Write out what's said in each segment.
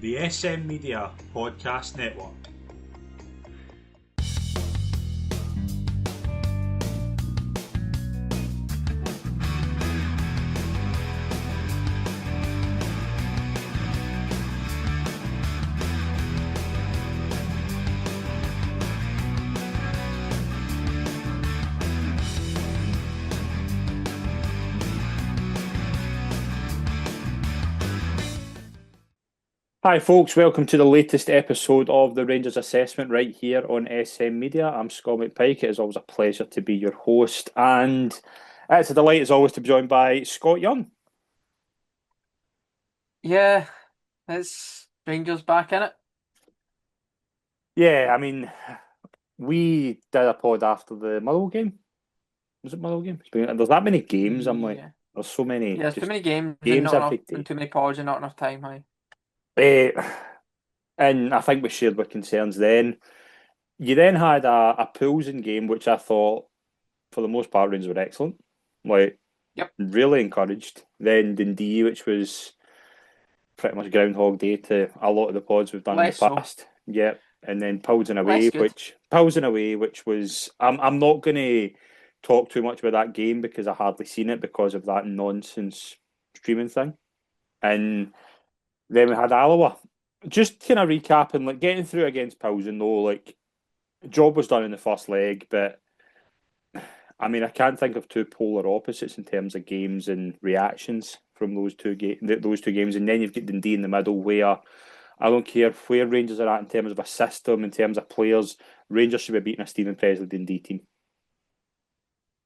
the SM Media Podcast Network. Hi folks, welcome to the latest episode of the Rangers Assessment right here on SM Media. I'm Scott McPike. It is always a pleasure to be your host, and it's a delight as always to be joined by Scott Young. Yeah, it's Rangers back in it. Yeah, I mean, we did a pod after the Motherwell game. Was it Motherwell game? There's that many games. I'm like, Yeah, there's so many there's too just many games and games not every enough, day. and too many pods and not enough time. Eh, and I think we shared our concerns then. You then had a Poulsen game, which I thought, for the most part, Rangers were excellent. Like, Yep. really encouraged. Then Dundee, which was pretty much Groundhog Day to a lot of the pods we've done Less in the so. past. Yep. And then Poulsen Less away, good. which was I'm not going to talk too much about that game because I hardly seen it because of that nonsense streaming thing. And then we had Alloa. Just kind of recapping, like getting through against Poulsen though, like job was done in the first leg, but I mean, I can't think of two polar opposites in terms of games and reactions from those two games. And then you've got Dundee in the middle, where I don't care where Rangers are at in terms of a system, in terms of players. Rangers should be beating a Stephen Presley Dundee team.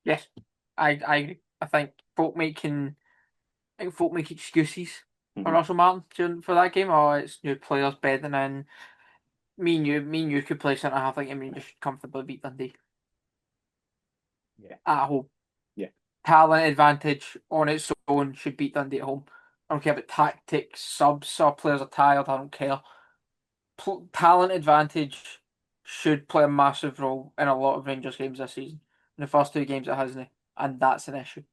Yes, I think folk make excuses for Russell Martin for that game. Oh, it's new players bedding in. Me and you could play centre half. Like, I mean, just comfortably beat Dundee. Yeah. At home. Yeah. Talent advantage on its own should beat Dundee at home. I don't care about tactics, subs, or players are tired. I don't care. Talent advantage should play a massive role in a lot of Rangers games this season. In the first two games, it hasn't, and that's an issue.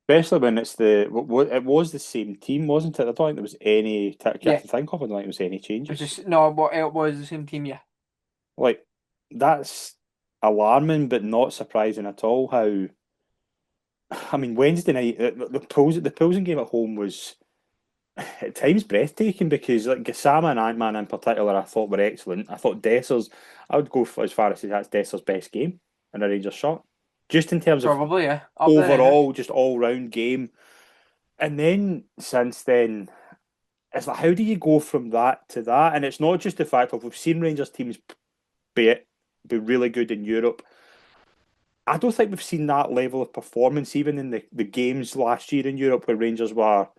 Especially when it was the same team, wasn't it? I don't think there was any I Yeah, can think of. I don't think there was any it was changes. just no, but it was the same team. Yeah, Like that's alarming, but not surprising at all. How I mean, Wednesday night the Poulsen game at home was at times breathtaking because like Gassama and Ant-Man in particular I thought were excellent. I thought Dessers, I would go as far as to say that's Dessers' best game in a Rangers shot. Just in terms of probably up there. overall, just all round game. And then since then, it's like how do you go from that to that? And it's not just the fact of we've seen Rangers teams be really good in Europe. I don't think we've seen that level of performance even in the games last year in Europe where Rangers were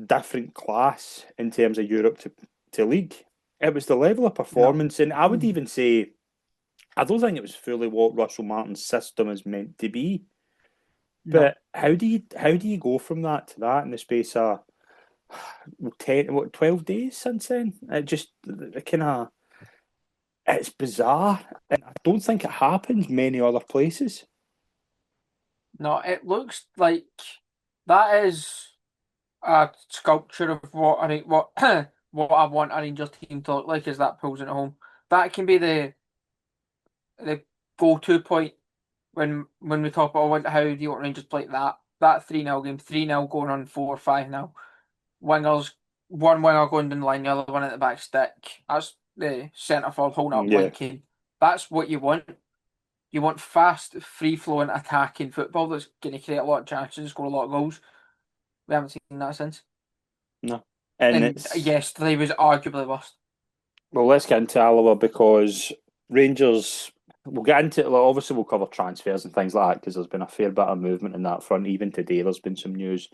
different class in terms of Europe to league. It was the level of performance, and I would even say I don't think it was fully what Russell Martin's system is meant to be. But how do you go from that to that in the space of 12 days since then? It just kind of it's bizarre, and I don't think it happens many other places. No, it looks like that is a sculpture of what what I want a Rangers team to look like. Is that pulls at home? That can be the go-to point when we talk about how do you want Rangers play that 3-0 game, 3-0 going on 4-5 now. Wingers, one winger going down the line, the other one at the back stick. That's the centre forward holding up blinking. That's what you want. You want fast, free-flowing, attacking football that's going to create a lot of chances and score a lot of goals. We haven't seen that since. No. And yesterday was arguably worse. Well, let's get into Alloa because Rangers. We'll get into it. Obviously, we'll cover transfers and things like that because there's been a fair bit of movement in that front. Even today, there's been some news.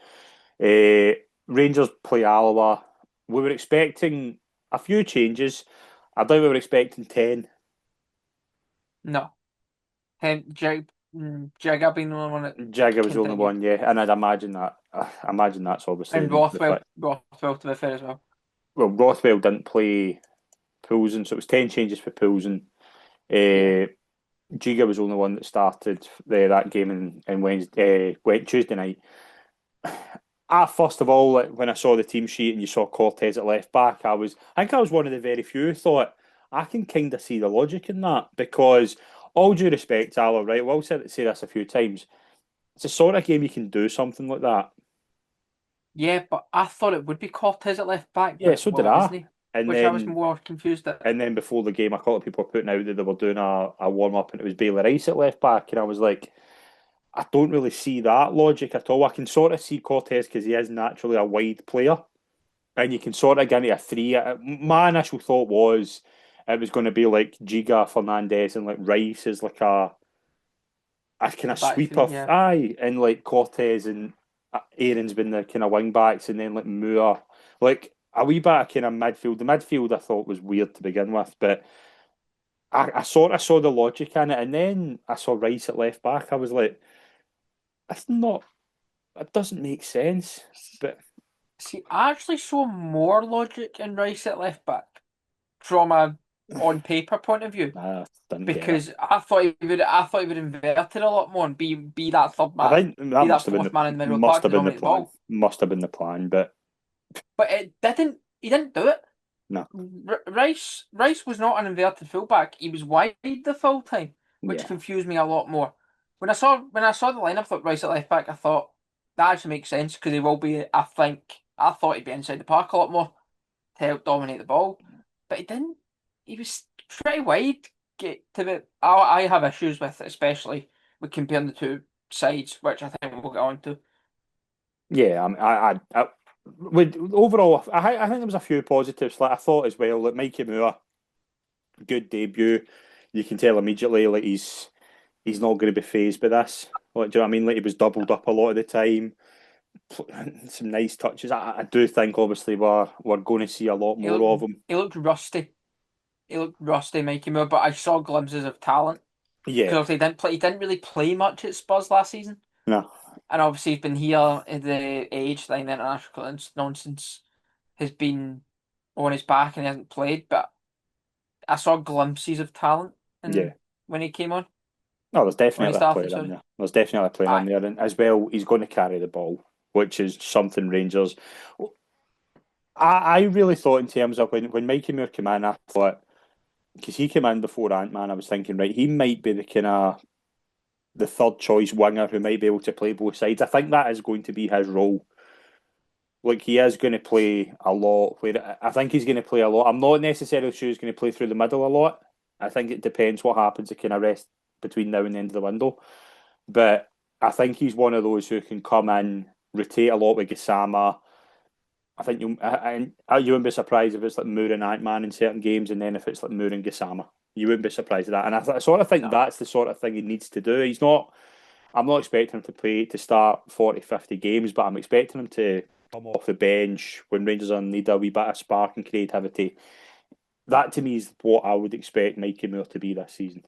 Rangers play Alloa. We were expecting a few changes. I doubt we were expecting 10. No. Jagger being the only one that Jagger was the only one, yeah, and I'd imagine that. I imagine that's obviously. And Rothwell to be fair as well. Well, Rothwell didn't play Poulsen, so it was 10 changes for Poulsen. Giga was the only one that started that game in Tuesday night. first of all, like, when I saw the team sheet and you saw Cortez at left back, I think I was one of the very few who thought I can kind of see the logic in that because, all due respect, Allo, right? Well, I'll say this a few times. It's a sort of game you can do something like that. Yeah, but I thought it would be Cortez at left back, Yeah, but so did well, it I. wasn't. And Which I was then more confused at. and then before the game, a couple of people were putting out that they were doing a warm up and it was Bailey Rice at left back, and I was like, I don't really see that logic at all. I can sort of see Cortez because he is naturally a wide player, and you can sort of get into a three. My initial thought was it was going to be like Giga Fernandez and like Rice is like a kind The of back sweeper, three, yeah. aye, and like Cortez and Aaron's been the kind of wing backs, and then like Moore, like a wee bit of kind of midfield. The midfield I thought was weird to begin with, but I sort of saw the logic in it, and then I saw Rice at left back. I was like, that's not, it doesn't make sense. But See, I actually saw more logic in Rice at left back from a on paper point of view I didn't get it. because I thought he would invert it a lot more and be that third I man, think be that that fourth man in the middle of the must park have to been the dominate the plan. ball. Must have been the plan, but But it didn't. He didn't do it. no, Rice was not an inverted fullback. He was wide the full time, which yeah, confused me a lot more. When I saw the lineup, thought Rice at left back. I thought that actually makes sense because he will be. I thought he'd be inside the park a lot more to help dominate the ball, but he didn't. He was pretty wide. Get to the. I have issues with, especially with comparing the two sides, which I think we'll get on to. yeah. I would overall, I think there was a few positives. Like I thought as well, like Mikey Moore, good debut. You can tell immediately like he's not going to be phased by this. Like, do you know what I mean? Like he was doubled up a lot of the time. Some nice touches. I do think obviously we're going to see a lot He more looked of him. he looked rusty. He looked rusty, Mikey Moore, but I saw glimpses of talent. Yeah, Because he didn't play. He didn't really play much at Spurs last season, no, and obviously he's been here in the age thing. The international nonsense has been on his back, and he hasn't played. But I saw glimpses of talent, yeah. and when he came on, No, there's when he definitely a started, player in sorry, there. There's definitely a player in aye, there, and as well, he's going to carry the ball, which is something Rangers. I really thought in terms of when Mikey Moore came in, I thought because he came in before Ant Man, I was thinking right, he might be the kind of the third choice winger who might be able to play both sides. I think that is going to be his role. Like he is going to play a lot. Where I think he's going to play a lot. I'm not necessarily sure he's going to play through the middle a lot. I think it depends what happens to kind of rest between now and the end of the window. But I think he's one of those who can come in, rotate a lot with Gisama. I think you wouldn't be surprised if it's like Moore and Ant Man in certain games, and then if it's like Moore and Gisama, you wouldn't be surprised at that. And I sort of think no. that's the sort of thing he needs to do. He's not. I'm not expecting him to start 40, 50 games, but I'm expecting him to come off the bench when Rangers are in need a wee bit of spark and creativity. That to me is what I would expect Mikey Moore to be this season.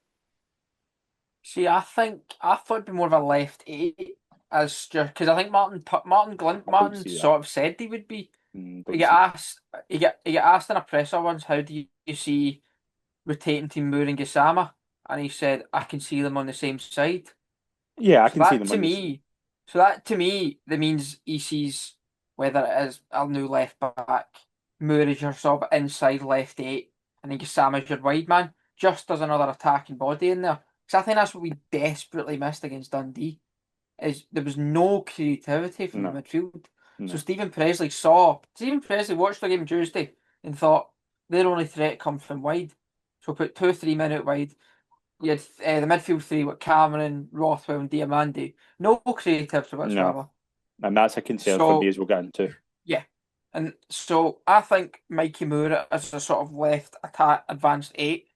See, I thought it'd be more of a left eight as just because I think I don't Martin see that. sort of said he would be. He Don't get see. asked, he get asked in a presser once, how do you see rotating to Moore and Gisama? And he said, I can see them on the same side. Yeah, I So can see that them to on this. me, that means he sees whether it is a new left back, Moore is your sort of inside left eight, and then Gisama is your wide man, just as another attacking body in there. Because I think that's what we desperately missed against Dundee, is there was no creativity from the No, midfield. So no, Stephen Presley watched the game Tuesday and thought their only threat comes from wide. So put 3 men out wide. You had the midfield three with Cameron, Rothwell, and Diamandi. No creativity no. whatsoever. And that's a concern for me So as we'll get into. yeah, and so I think Mikey Moore as a sort of left attack advanced eight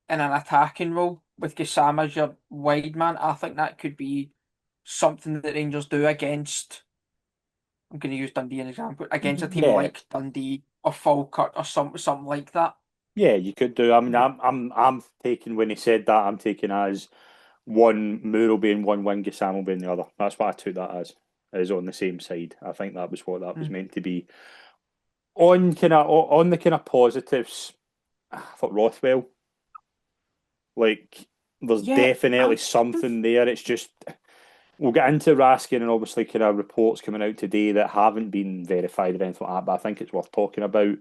in an attacking role with Gisama as your wide man. I think that could be something that Rangers do against. I'm going to use Dundee as an example against a team Yeah, like Dundee or Falkirk or something like that. yeah, you could do. I mean, I'm taking when he said that, I'm taking as one Moore will be in one wing, Sam will be in the other. That's what I took that as. Is on the same side. I think that was what that was Mm. meant to be. On the kind of positives, I thought Rothwell. Like, there's Yeah, definitely I'm something there. It's just we'll get into Raskin and obviously kind of reports coming out today that haven't been verified or anything like that, but I think it's worth talking about.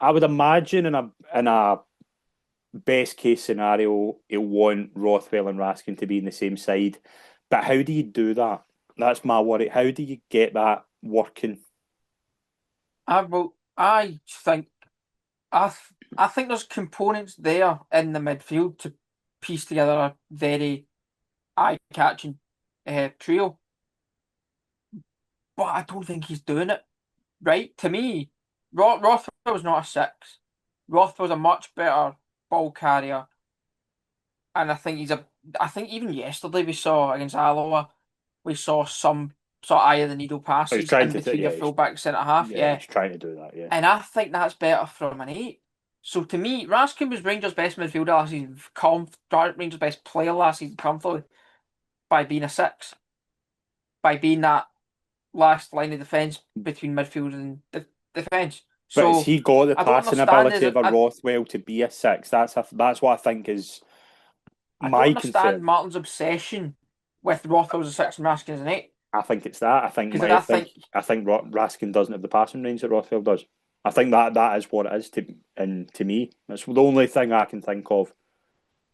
I would imagine in a best case scenario, he'll want Rothwell and Raskin to be in the same side. But how do you do that? That's my worry. How do you get that working? I think I think there's components there in the midfield to piece together a very eye-catching trio, but I don't think he's doing it right. To me, Rothwell's not a six. Rothwell's a much better ball carrier, and I think he's a. I think even yesterday we saw against Alloa, we saw eye of the needle Oh, he's passes trying in to, between your yeah, fullback centre half. Yeah, he's trying to do that, yeah. and I think that's better from an eight. So to me, Raskin was Rangers' best midfielder last season, Rangers' best player last season, comfortably, by being a six, by being that last line of defence between midfield and defence. But has So he got the I don't passing understand ability his of a Rothwell to be a six? That's what I think is I don't my understand concern. Martin's obsession with Rothwell as a six and Raskin as an eight. I think it's that. I think Because my I think I think Raskin doesn't have the passing range that Rothwell does. I think that is what it is to me. That's the only thing I can think of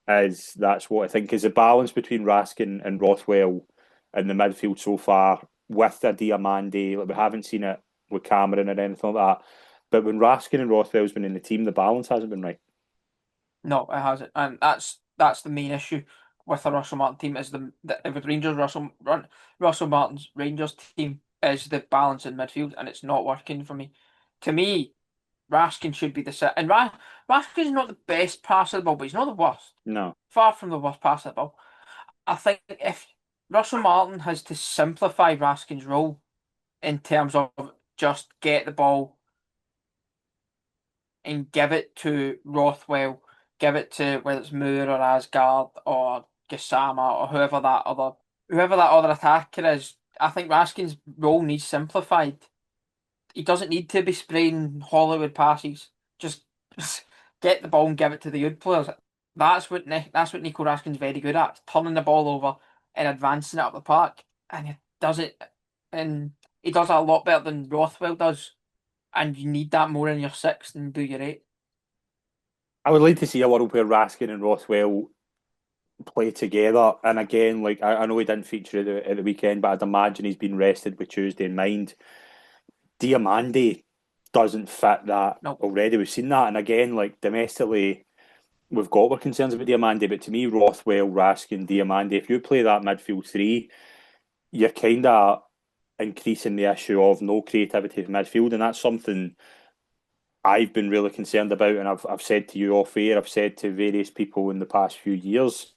is that's what I think is the balance between Raskin and Rothwell in the midfield so far with the Diamande. Like we haven't seen it with Cameron or anything like that. But when Raskin and Rothwell's been in the team, the balance hasn't been right. no, it hasn't, and that's the main issue with the Russell Martin team is the with Rangers Russell Martin's Rangers team is the balance in midfield, and it's not working for me. To me, Raskin should be the set, and Raskin's not the best passer of the ball, but he's not the worst. No. Far from the worst passer of the ball. I think if Russell Martin has to simplify Raskin's role in terms of just get the ball and give it to Rothwell, give it to whether it's Moore or Asgard or Gassama or whoever that other attacker is. I think Raskin's role needs simplified. He doesn't need to be spraying Hollywood passes. Just get the ball and give it to the good players. That's what Nico Raskin's very good at, turning the ball over and advancing it up the park. And he does it, and he does it a lot better than Rothwell does. And you need that more in your six than do your eight. I would like to see a world where Raskin and Rothwell play together. And again, like I know he didn't feature at the weekend, but I'd imagine he's been rested with Tuesday in mind. Diamande doesn't fit that No, already. We've seen that. And again, like domestically, we've got our concerns about Diamande, but to me, Rothwell, Raskin, Diamande, if you play that midfield three, you're kind of increasing the issue of no creativity from midfield. And that's something I've been really concerned about. And I've said to you off air, I've said to various people in the past few years,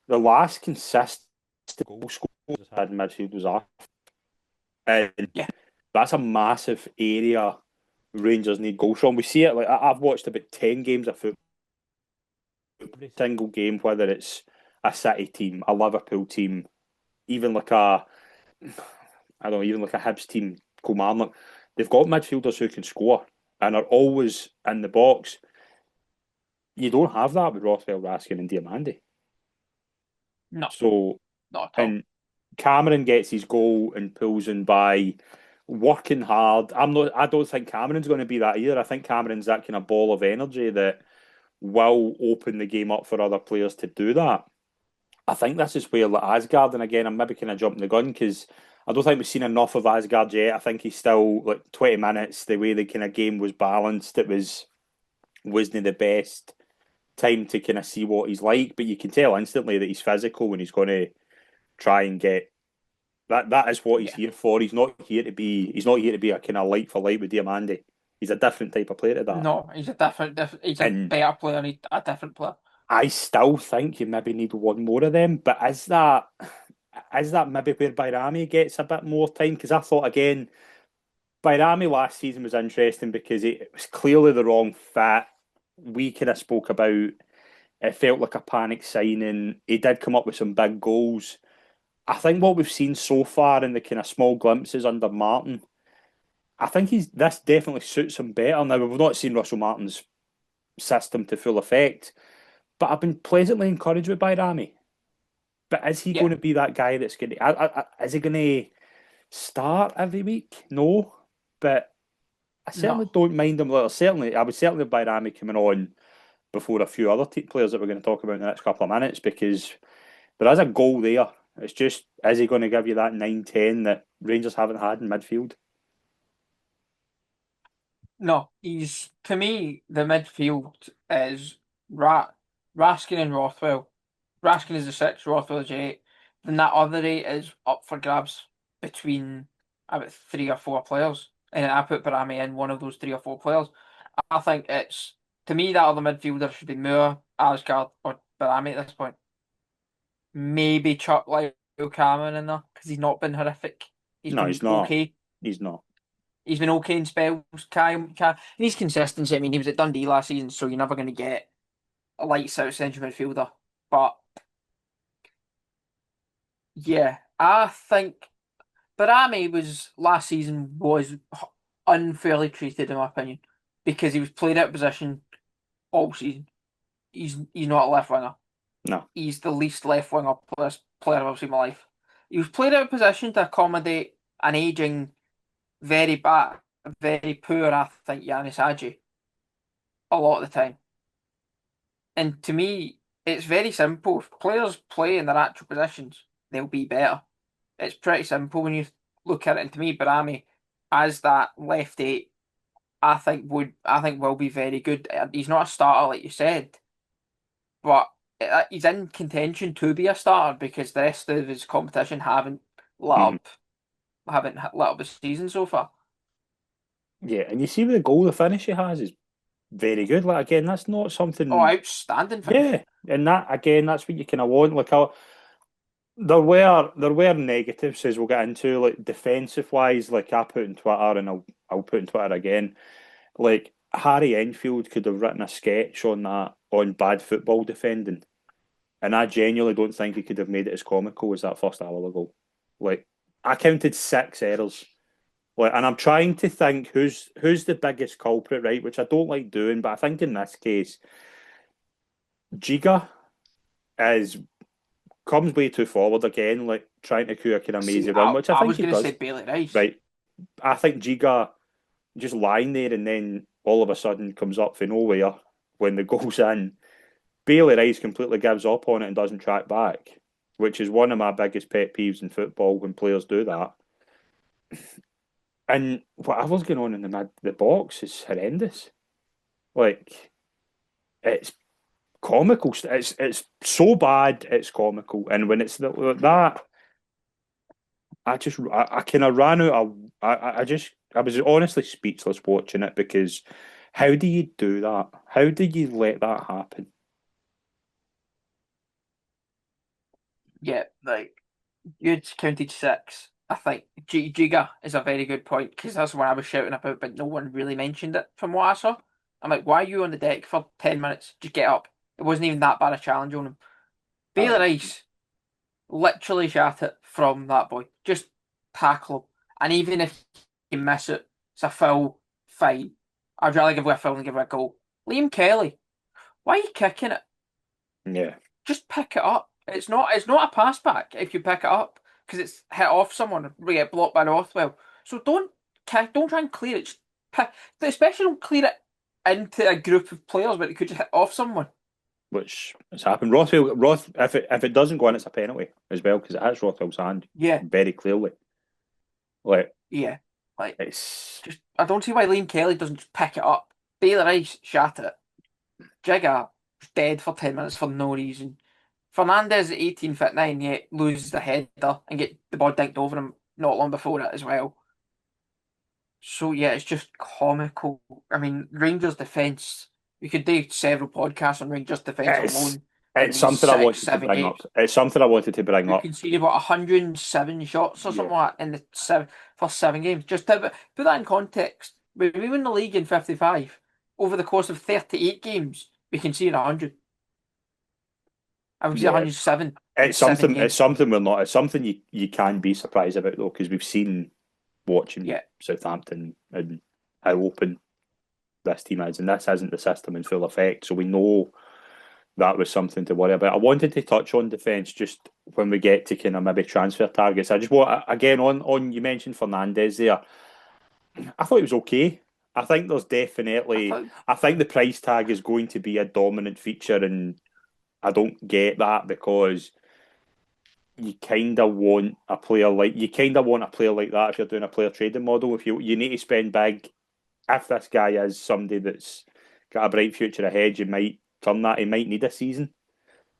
the last consistent goal scorers had in midfield was off. And yeah, that's a massive area Rangers need goals from. We see it, like I've watched about 10 games of football, every single game, whether it's a City team, a Liverpool team, even like I don't know, even like a Hibs team, Kilmarnock, they've got midfielders who can score and are always in the box. You don't have that with Rothwell, Raskin, and Diamande. no, So, not at all. and Cameron gets his goal and pulls in by working hard. I don't think Cameron's going to be that either. I think Cameron's that kind of ball of energy that will open the game up for other players to do that. I think this is where like Asgard, and again, I'm maybe kind of jumping the gun because I don't think we've seen enough of Asgard yet. I think he's still like 20 minutes. The way the kind of game was balanced, wasn't the best time to kind of see what he's like. But you can tell instantly that he's physical when he's going to try and get that. That is what he's Yeah, here for. He's not here to be. He's not here to be a kind of light for light with Diamande. He's a different type of player to that. no, he's a And better player and a different player. I still think you maybe need one more of them. But is that maybe where Bayrami gets a bit more time? Because I thought again, Bayrami last season was interesting because it was clearly the wrong fit. We kind of spoke about it felt like a panic signing. He did come up with some big goals. I think what we've seen so far in the kind of small glimpses under Martin, I think this definitely suits him better. Now we've not seen Russell Martin's system to full effect, but I've been pleasantly encouraged with Bayrami But is he Yeah. going to be that guy that's going to? Is he going to start every week? No, but I No. certainly don't mind him. I would certainly buy Rami coming on before a few other players that we're going to talk about in the next couple of minutes because there is a goal there. It's just, is he going to give you that 9-10 that Rangers haven't had in midfield? No. He's, to me, the midfield is Raskin and Rothwell. Raskin is the six, Rothwell is the eight. Then that other eight is up for grabs between about three or four players. And I put Barami in one of those three or four players. I think it's, to me, that other midfielder should be Moore, Asgard, or Barami at this point. Maybe Chuck like Cameron in there because he's not been horrific. He's No, been he's not. okay. He's not. He's been okay in spells. He's consistency. I mean, he was at Dundee last season, so you're never going to get a lights out central midfielder. But yeah, I think Barami was last season was unfairly treated in my opinion because he was played out of position all season. He's not a left winger. No. He's the least left winger player I've ever seen in my life. He was played out of position to accommodate an aging, very bad, very poor, I think, Yanis Hadji a lot of the time. And to me, it's very simple. If players play in their actual positions, they'll be better. It's pretty simple when you look at it. And to me, Barami, as that left eight, I think will be very good. He's not a starter like you said, but he's in contention to be a starter because the rest of his competition Mhm. haven't lit up his season so far. Yeah, and you see with the goal, the finish he has is very good. Like again, that's not Oh, something. outstanding finish. Yeah, and that again, that's what you kind of want. There were negatives as we'll get into, like defensive wise. Like I put in Twitter, and I'll put in Twitter again. Like Harry Enfield could have written a sketch on that on bad football defending, and I genuinely don't think he could have made it as comical as that first Alloa goal. Like I counted 6 errors. Like, and I'm trying to think who's the biggest culprit, right? Which I don't like doing, but I think in this case, Giga is comes way too forward again, like trying to do a kind of See, mazy run, which I I think was he going to say does. Bailey Rice. Right. I think Giga just lying there and then all of a sudden comes up for nowhere when the goal's in. Bailey Rice completely gives up on it and doesn't track back, which is one of my biggest pet peeves in football when players do that. And whatever's going on in the box is horrendous. Like it's comical. It's so bad. It's comical. And when it's that, I kind of ran out. I was honestly speechless watching it because how do you do that? How do you let that happen? Yeah, like you'd counted six. I think Giga is a very good point because that's what I was shouting about, but no one really mentioned it from what I saw. I'm like, why are you on the deck for 10 minutes? Just get up. It wasn't even that bad a challenge on him. Bailey Aye. Rice literally shat it from that boy. Just tackle him. And even if you miss it, it's a foul, fine. I'd rather give away a foul than give away a goal. Liam Kelly, why are you kicking it? Yeah. Just pick it up. It's not a pass back if you pick it up because it's hit off someone and we get blocked by Rothwell. So don't try and clear it. Just especially don't clear it into a group of players, but it could just hit off someone. Which has happened. If it doesn't go in, it's a penalty as well because it hits Rothwell's hand Yeah, very clearly. Like yeah. Like it's just I don't see why Liam Kelly doesn't just pick it up. Bailey Rice shat it. Jigga was dead for 10 minutes for no reason. Fernandez at 18-9 yet loses the header and get the ball dinked over him not long before it as well. So yeah, it's just comical. I mean, Rangers defence. We could do several podcasts on Rangers defence it's alone in it's these something I six, wanted to seven bring up. games. It's something I wanted to bring We've up. conceded what 107 shots or Yeah. something like that in the first 7 games. Just to put that in context, when we win the league in 55, over the course of 38 games, we conceded 100. And we conceded Yeah. 107 in It's seven something. It's games. something we're not. It's something you can be surprised about though, because we've seen watching Yeah, Southampton and how open this team is, and this isn't the system in full effect. So we know that was something to worry about. I wanted to touch on defence just when we get to kind of maybe transfer targets. I just want again on you mentioned Fernandez there. I thought he was okay. I think there's I definitely. thought, I think the price tag is going to be a dominant feature, and I don't get that because you kind of want a player like that if you're doing a player trading model. If you need to spend big, if this guy is somebody that's got a bright future ahead, you might turn that. He might need a season.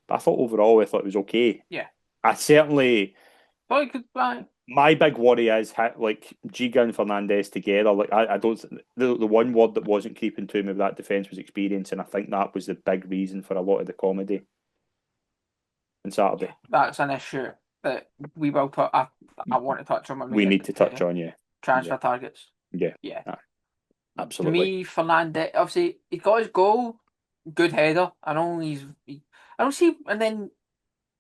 But I thought overall, I thought it was okay. yeah, I certainly. thought he could. My big worry is like Giga and Fernandez together. Like I don't. The one word that wasn't creeping to me with that defence was experience, and I think that was the big reason for a lot of the comedy on Yeah, Saturday. that's an issue that we will. I want to touch on when we We get need to touch on, yeah, yeah, transfer targets. yeah, Yeah, to absolutely. me, Fernandez, obviously, he got his goal, good header. I know I don't see, and then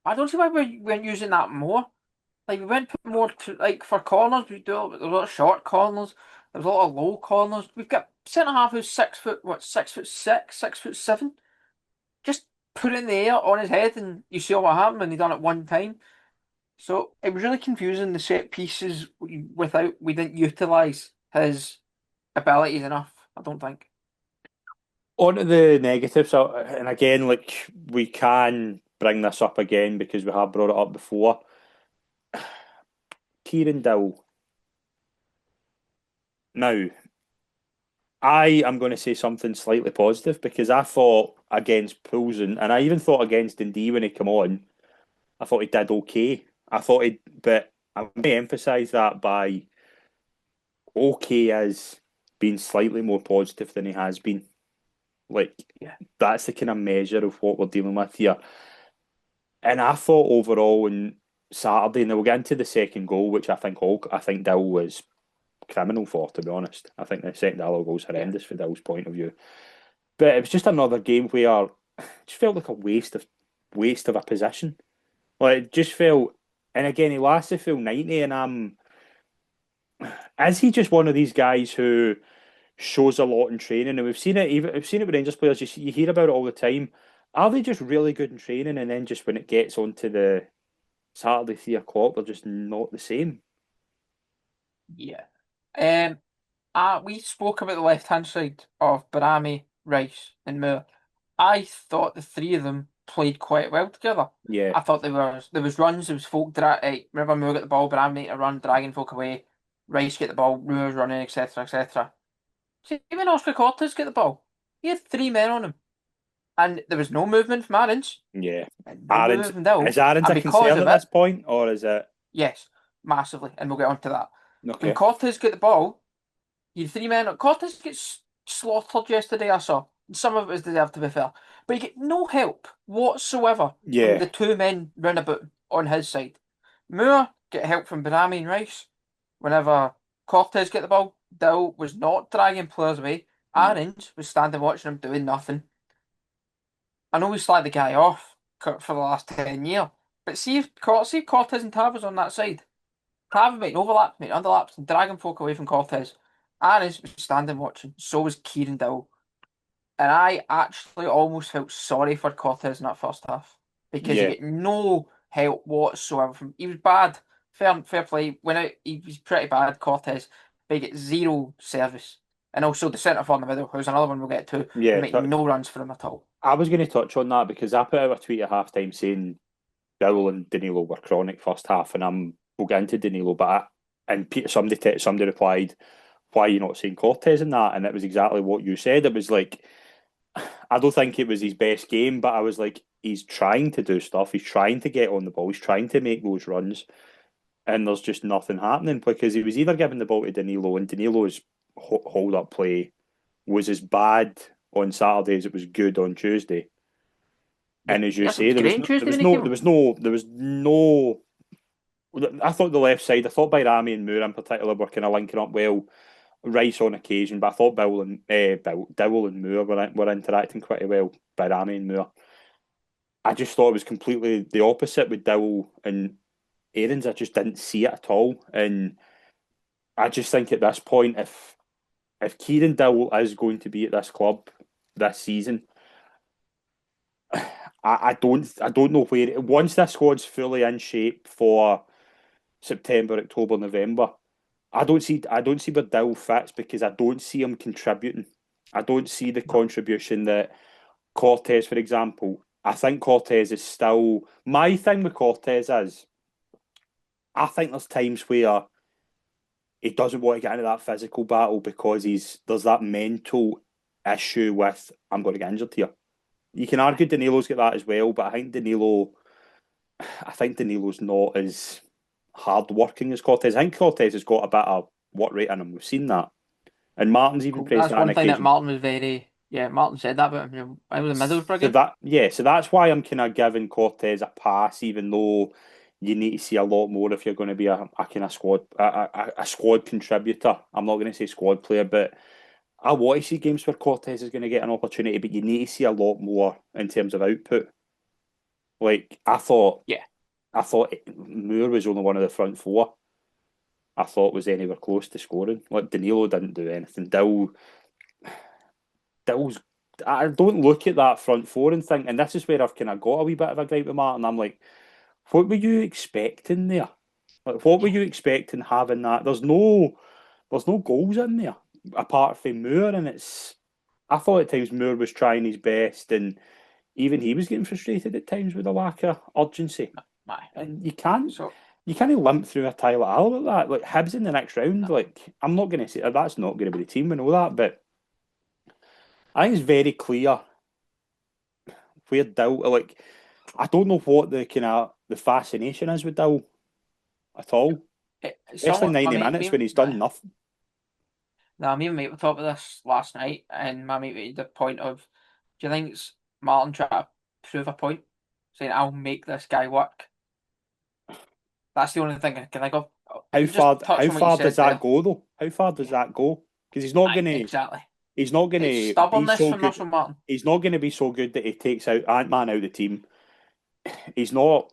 I don't see why we weren't using that more. Like we went more to like for corners. We do a lot of short corners. There's a lot of low corners. We've got centre half who's 6 foot, what, 6'6", 6'7". Just put it in the air on his head, and you see what happened. And he done it one time. So it was really confusing the set pieces without we didn't utilise his abilities enough. I don't think. On to the negatives, and again, like we can bring this up again because we have brought it up before. Kieran Dowell. Now, I am going to say something slightly positive because I thought against Poulsen, and I even thought against Dundee when he came on, I thought he did okay. But I'm going to emphasise that by okay as being slightly more positive than he has been. Like, Yeah, that's the kind of measure of what we're dealing with here. And I thought overall on Saturday, and we'll get into the second goal, which I think Dill was criminal for, to be honest. I think the second Alloa goal was yeah, horrendous for Dill's point of view. But it was just another game where it just felt like a waste of a position. Like it just felt, and again he lasted full 90, and is he just one of these guys who shows a lot in training? And we've seen it with Rangers players. You hear about it all the time. Are they just really good in training, and then just when it gets onto the Saturday 3 o'clock, they're just not the same? yeah. Um, we spoke about the left hand side of Barami, Rice, and Moore. I thought the three of them played quite well together. Yeah, I thought there was runs, there was folk drag. Remember Moore got the ball, Barami made a run, dragging folk away. Rice get the ball, Moore's running, etc., etc. See, even Oscar Cortes get the ball. He had three men on him, and there was no movement from Aarons, yeah. and no Aaron's movement from Dill, is Aaron's and a because concern of at it, this point, or is it yes, massively, and we'll get onto that. When okay? Cortes get the ball, you three men. Cortes gets slaughtered yesterday. I saw. And some of it is deserved, to be fair, but you get no help whatsoever from Yeah, the two men round about on his side. Moore get help from Benami and Rice. Whenever Cortes get the ball, Dill was not dragging players away. no, Aarons was standing watching him doing nothing. I know we slagged the guy off for the last 10 years, but see if Cortes and Tav was on that side. Tav made overlaps, made underlaps, and dragging folk away from Cortes. Aarons was standing watching. So was Kieran Dill. And I actually almost felt sorry for Cortez in that first half because he yeah, get no help whatsoever from. He was bad. Fair play. He was pretty bad, Cortez, but he get zero service. And also the centre forward in the middle, who's another one we'll get to, we yeah. make no runs for him at all. I was going to touch on that because I put out a tweet at halftime saying Dowell and Danilo were chronic first half, and we'll get into Danilo, and Peter somebody replied, "Why are you not saying Cortez in that?" And it was exactly what you said. It was like I don't think it was his best game, but I was like, he's trying to do stuff. He's trying to get on the ball. He's trying to make those runs, and there's just nothing happening because he was either giving the ball to Danilo, and Danilo's hold up play was as bad on Saturday as it was good on Tuesday. Yeah, And as you yes, it say, was great on Tuesday when he came on. there was no. I thought the left side. I thought by Rami and Moore in particular were kind of linking up well. Rice on occasion, but I thought Dowell and Moore were interacting quite well by Rami and Moore. I just thought it was completely the opposite with Dowell and Aarons. I just didn't see it at all, and I just think at this point, if Kieran Dowell is going to be at this club this season, I don't know where once this squad's fully in shape for September, October, November. I don't see where Dill fits because I don't see him contributing. I don't see the No. contribution that Cortez, for example. I think Cortez is still my thing with Cortez is I think there's times where he doesn't want to get into that physical battle because there's that mental issue with I'm going to get injured here. You can argue Danilo's got that as well, but I think Danilo's not as hard working as Cortez. I think Cortez has got a bit of work rate in him. We've seen that. And Martin's even Cool. praised That's that on one thing that occasion. Martin was very. Yeah, Martin said that about him. I was in Middlesbrough So game. so that's why I'm kind of giving Cortez a pass, even though you need to see a lot more if you're going to be a kind of a squad contributor. I'm not going to say squad player, but I want to see games where Cortez is going to get an opportunity, but you need to see a lot more in terms of output. Like Yeah. I thought Moore was only one of the front four. I thought was anywhere close to scoring. Like Danilo didn't do anything. Dill's. I don't look at that front four and think, and this is where I've kind of got a wee bit of a gripe with Martin. I'm like, what were you expecting there? Like, what were you expecting having that? There's no goals in there apart from Moore, and it's. I thought at times Moore was trying his best, and even he was getting frustrated at times with the lack of urgency. Aye. And So you can't limp through a Tyler Alloa like that. Like Hibs in the next round, no. like I'm not going to say that's not going to be the team. We know that, but I think it's very clear where Dill. Like I don't know what the kind of the fascination is with Dill at all, especially Someone, my 90 minutes when he's done nothing. Now, me and mate were talking about this last night, and my mate made the point of, do you think it's Martin trying to prove a point, saying I'll make this guy work? That's the only thing I can think of. You just touch How on what you far does said that there. go though? How far does Yeah, that go? Because exactly. he's not It's gonna be stubbornness so from good. Russell Martin. He's not gonna be so good that he takes out Ant Man out of the team. He's not.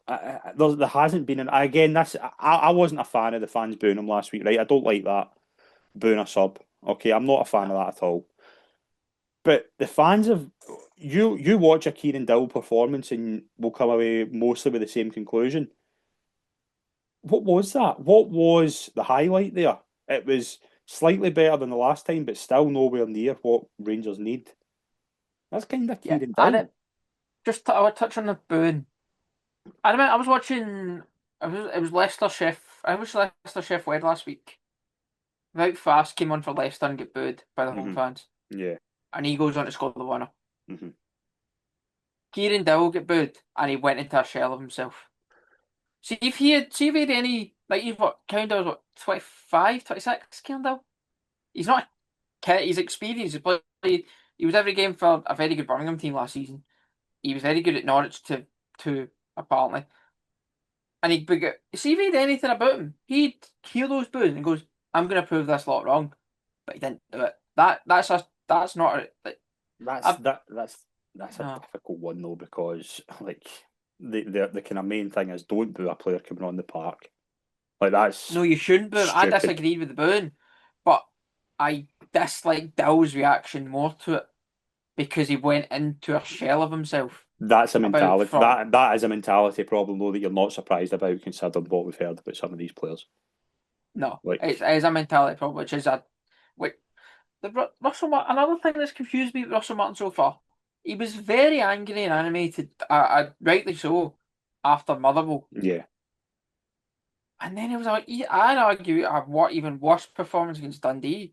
There hasn't been an again. I wasn't a fan of the fans booing him last week. Right, I don't like that booing a sub. Okay, I'm not a fan No, of that at all. But the fans of you watch a Kieran Dowell performance and will come away mostly with the same conclusion. What was that? What was the highlight there? It was slightly better than the last time, but still nowhere near what Rangers need. That's kind of yeah, Kieran and Dowell. I would touch on the booing. I remember I was watching. It was Leicester Chef. I watched Leicester Chef Wed last week. Wout Fast came on for Leicester and get booed by the home Hmm. fans, Yeah. and he goes on to score the winner. Hmm. Kieran Dowell get booed, and he went into a shell of himself. See if he had any like you've what Kieran Dowell's what 25, 26, Kieran Dowell? He's not a kid, he's experienced. He was every game for a very good Birmingham team last season. He was very good at Norwich to apparently. And see if he had anything about him. He'd hear those boos and goes, I'm gonna prove this lot wrong. But he didn't do it. That's not a, like That's I that that's a no. difficult one though because like the kind of main thing is don't boo a player coming on the park. Like that's No, you shouldn't boo him. I stupid. disagreed with the booing, but I dislike Dill's reaction more to it because he went into a shell of himself That's a about mentality. from That is a mentality problem though that you're not surprised about considering what we've heard about some of these players. no. Like It is a mentality problem, which is a which Russell Martin. Another thing that's confused me with Russell Martin so far, he was very angry and animated, rightly so, after Motherwell, yeah, and then it was like I'd argue a what even worse performance against Dundee,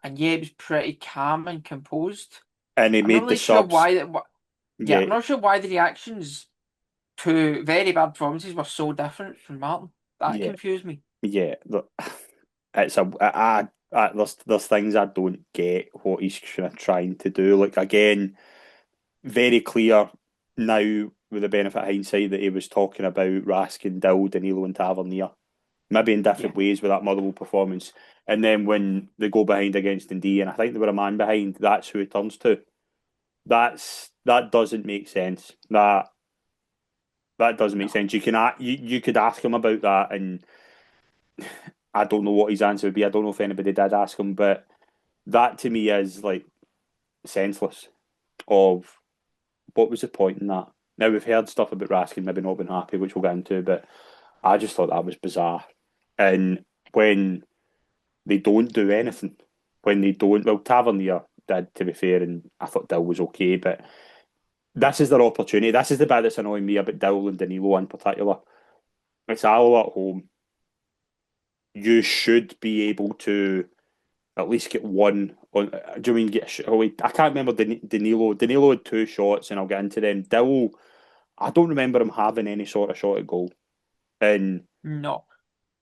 and yeah, he was pretty calm and composed. and he I'm not made the really sure subs. why that. Yeah, Yeah, I'm not sure why the reactions to very bad performances were so different from Martin. That yeah, confused me. yeah. It's there's things I don't get what he's trying to do. Like again, very clear now with the benefit of hindsight that he was talking about Raskin, Dill, Danilo, and Tavernier, maybe in Yeah, different ways with that Motherwell performance. And then when they go behind against Dundee, and I think they were a man behind, that's who he turns to. That doesn't make sense. That doesn't make no, sense. You could ask him about that, and I don't know what his answer would be. I don't know if anybody did ask him, but that to me is like senseless. Of what was the point in that? Now we've heard stuff about Raskin maybe not being happy, which we'll get into, but I just thought that was bizarre. And when they don't do anything, when they don't, well, Tavernier did, to be fair, and I thought Dill was okay, but this is their opportunity. This is the bit that's annoying me about Dill and Danilo in particular. It's Alloa at home. You should be able to at least get one on. Do you mean get? Oh wait, I can't remember Danilo. Danilo had 2 shots, and I'll get into them. Dill, I don't remember him having any sort of shot at goal. And No.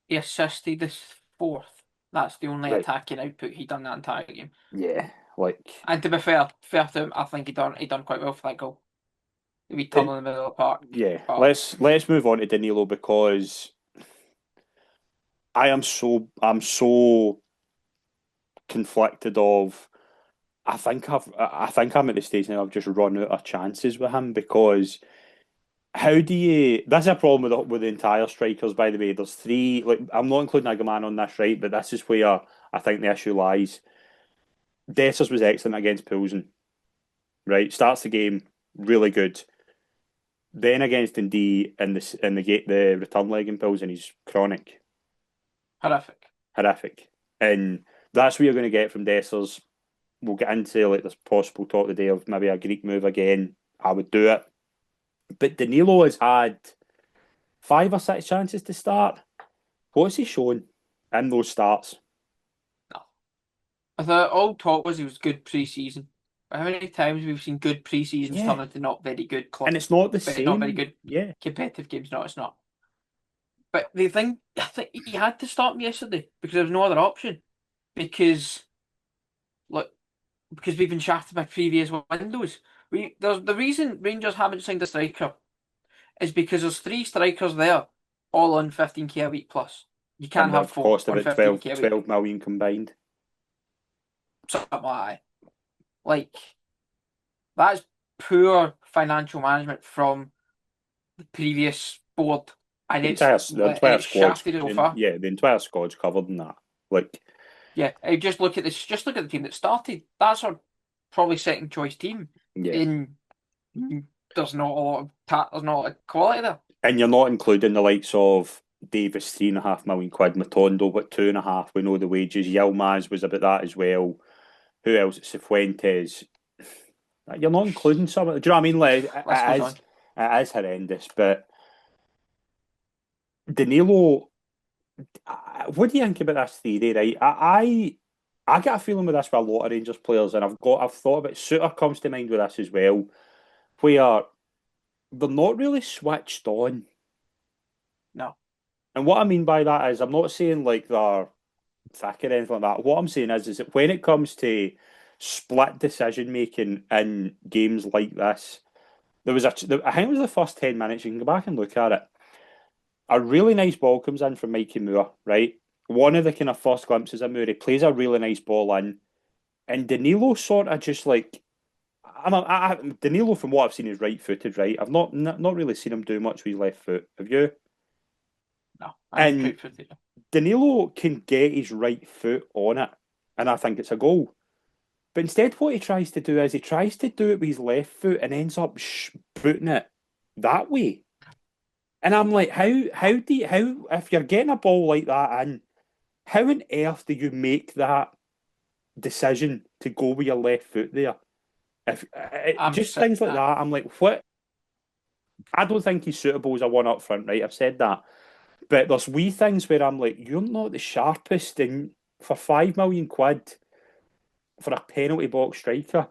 He assisted this fourth. That's the only right, attacking output he done that entire game. yeah, like And to be fair to him, I think he done quite well for that goal. We turn Dan- in the middle of the park. yeah. But Let's move on to Danilo because I'm so conflicted of. I think I'm at the stage now I've just run out of chances with him because how do you? That's a problem with the entire strikers. By the way, there's three. Like I'm not including Agaman on this, right? But this is where I think the issue lies. Dessers was excellent against Poulsen, right? Starts the game really good. Then against Dundee in the return leg in Poulsen, he's chronic, horrific. horrific, and that's what you're going to get from Dessers. We'll get into like this possible talk today of maybe a Greek move again. I would do it, but Danilo has had 5 or 6 chances to start. What's he shown in those starts? No. I thought all talk was he was good pre-season. But how many times we've seen good pre-seasons Yeah, turn into not very good and it's not the not very same. good Yeah, competitive games? No, it's not. But the thing, I think he had to start me yesterday because there was no other option. Because look, because we've been shafted by previous windows. There's the reason Rangers haven't signed a striker is because there's 3 strikers there, all on 15k a week plus. You can't and have they've 4 cost on about 15k a week. 12 million combined. Something like that. Like that's poor financial management from the previous board, and The entire it's squad's shafted it so far. yeah, the entire squad's covered in that. Like, Yeah, just look at this. Just look at the team that started. That's our probably second choice team. yeah, In there's not a lot of there's not a lot of quality there. and you're not including the likes of Davis, £3.5 million, Matondo, what 2.5. We know the wages. Yilmaz was about that as well. Who else? Cifuentes. You're not including some. Do you know what I mean? Like List goes on. it is horrendous. But Danilo, what do you think about this theory? Right, I get a feeling with this with a lot of Rangers players, and I've thought about Suter comes to mind with this as well, where they're not really switched on. No, And what I mean by that is, I'm not saying like they're thick or anything like that. What I'm saying is that when it comes to split decision making in games like this, I think it was the first 10 minutes. You can go back and look at it. A really nice ball comes in from Mikey Moore, right? One of the kind of first glimpses of Moore, he plays a really nice ball in, and Danilo sort of just like Danilo, from what I've seen, is right-footed, right? I've not really seen him do much with his left foot. Have you? no, I'm And great for the Danilo can get his right foot on it, and I think it's a goal. But instead, what he tries to do is he tries to do it with his left foot and ends up putting it that way. And I'm like, how if you're getting a ball like that in, how on earth do you make that decision to go with your left foot there? If I'm just sick. things like that, I'm like, what? I don't think he's suitable as a one up front, right? I've said that, but there's wee things where I'm like, you're not the sharpest, and for £5 million for a penalty box striker,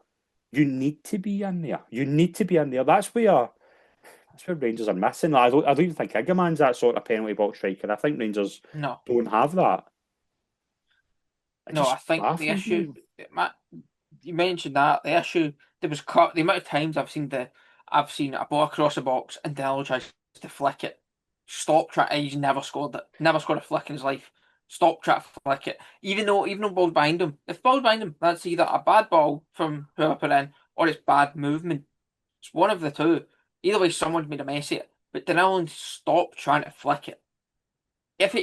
you need to be in there. You need to be in there. That's where Rangers are missing. I don't even think Igaman's that sort of penalty box striker. I think Rangers No, don't have that. It no. just I think the baffles issue, me. Matt, you mentioned that the issue there was cut. The amount of times I've seen a ball across the box and Dell tries to flick it. Stop trying. He's never scored it. Never scored a flick in his life. Stop trying to flick it. Even though ball's behind him. If ball's behind him, that's either a bad ball from whoever put in or it's bad movement. It's one of the two. Either way, someone's made a mess of it. But Denill, stop trying to flick it.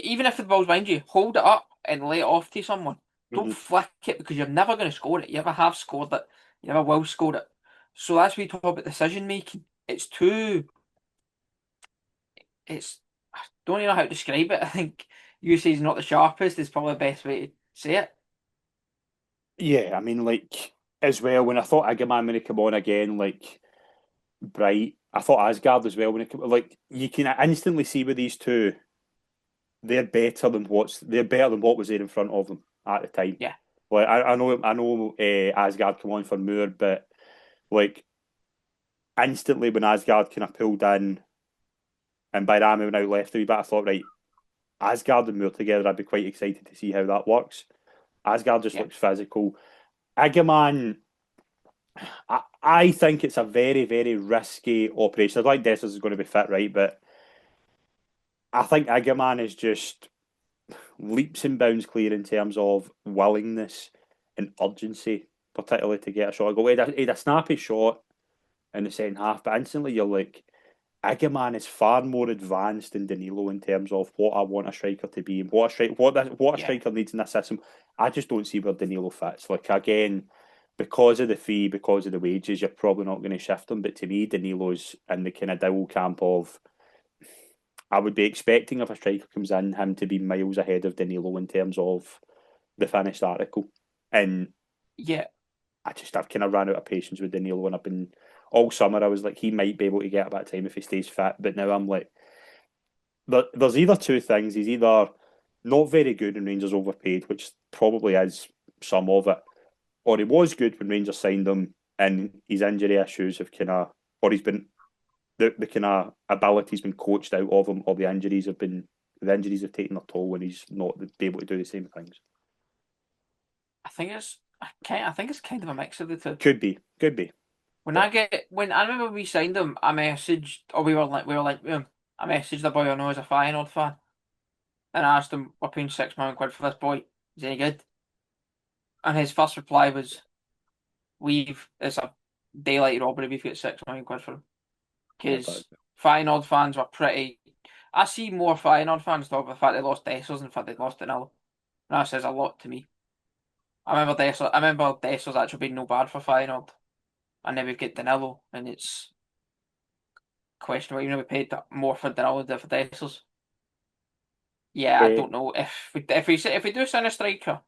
Even if the ball's behind you, hold it up and lay it off to someone. Don't Mhm. flick it because you're never going to score it. You never have scored it. You never will score it. So that's what we talk about decision making. it's too. It's I don't even know how to describe it. I think usage is not the sharpest. Is probably the best way to say it. Yeah, I mean, like, as well, when I thought Agaman when he come on again, like, bright, I thought Asgard as well when it come, like, you can instantly see with these two, they're better than what was there in front of them at the time. Yeah, Like, I know, Asgard come on for Moore, but like, instantly when Asgard kind of pulled in, and by that I mean out left a wee bit, I thought, right, Asgard and Moore together, I'd be quite excited to see how that works. Asgard just yeah, looks physical. Agaman, I think it's a very, very risky operation. I think Dessers is going to be fit, right? But I think Agaman is just leaps and bounds clear in terms of willingness and urgency, particularly to get a shot. He had a snappy shot in the second half, but instantly you're like, Agaman is far more advanced than Danilo in terms of what I want a striker to be and what a yeah, striker needs in this system. I just don't see where Danilo fits. Like, again, because of the fee, because of the wages, you're probably not going to shift him. But to me, Danilo's in the kind of Dowell camp of, I would be expecting if a striker comes in, him to be miles ahead of Danilo in terms of the finished article. And yeah. I've kind of ran out of patience with Danilo, and I've been all summer. I was like, he might be able to get a bit of time if he stays fit, but now I'm like, there's either two things. He's either not very good and Rangers overpaid, which probably is some of it, or he was good when Rangers signed him, and his injury issues have kind of, or he's been the kind of ability's been coached out of him, or the injuries have taken their toll when he's not able to do the same things. I think it's kind of a mix of the two. Could be, but When I remember we signed him, I messaged or we were like I messaged the boy I know as a Feyenoord fan and I asked him, we're paying £6 million for this boy. Is he any good? And his first reply was, it's a daylight robbery, we've got £6 million for him. yeah, but Because Feyenoord fans were pretty I see more Feyenoord fans talk about the fact they lost Dessers and the fact they lost Danilo. And that says a lot to me. I remember Dessers actually being no bad for Feyenoord. And then we've got Danilo and it's questionable. Even though we paid more for Danilo than for Dessers. Yeah, I uh, don't know if we do sign a striker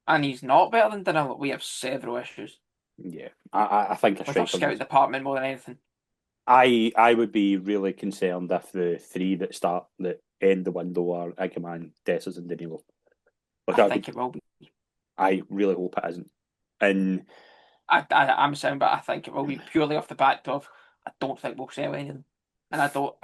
and he's not better than Danilo, we have several issues yeah, I think a with our striker scout needs. department more than anything. I would be really concerned if the three that end the window are Igaman, Dessers, and Danilo. Like, I think it will be. I really hope it isn't. And I'm saying, but I think it will be purely off the back of I don't think we'll sell anything, and I don't.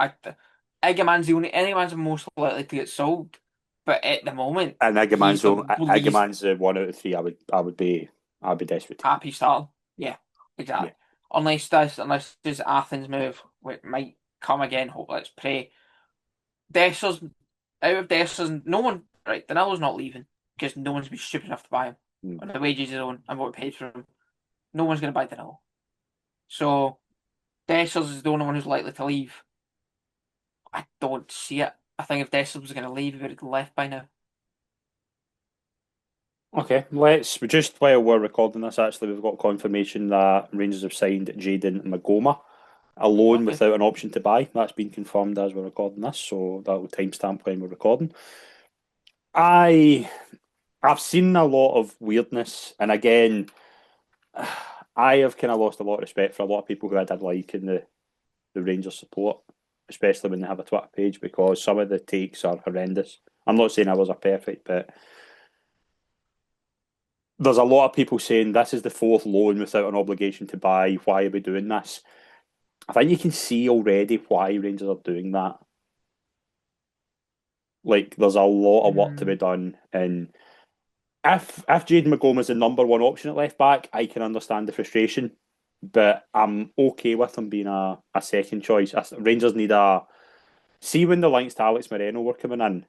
Eggman's the only anyone's most likely to get sold, but at the moment he's the least Igaman's the one out of three. I'd be desperate to keep. happy starting. Yeah, Yeah, exactly. Unless this Athens move, which might come again. Hope let's pray. Dessers out of Dessers, no one right. Danilo's not leaving because no one's been stupid enough to buy him mm. on the wages he's on and what we paid for him. No one's going to buy Danilo. So Dessers is the only one who's likely to leave. I don't see it. I think if Dessers was going to leave, he would have left by now. Okay. Let's just while we're recording this, actually, we've got confirmation that Rangers have signed Jaden Magoma, a loan Okay. without an option to buy. That's been confirmed as we're recording this, so that will timestamp when we're recording. I I've seen a lot of weirdness, and again, I have kind of lost a lot of respect for a lot of people who I did like in the Rangers support, especially when they have a Twitter page, because some of the takes are horrendous. I'm not saying ours are perfect, but there's a lot of people saying this is the fourth loan without an obligation to buy. Why are we doing this? I think you can see already why Rangers are doing that. Like, there's a lot of work to be Mm, done, and if Jaden McGowan is the number one option at left back, I can understand the frustration, but I'm okay with him being a second choice. Rangers need a. See, when the links to Alex Moreno were coming in,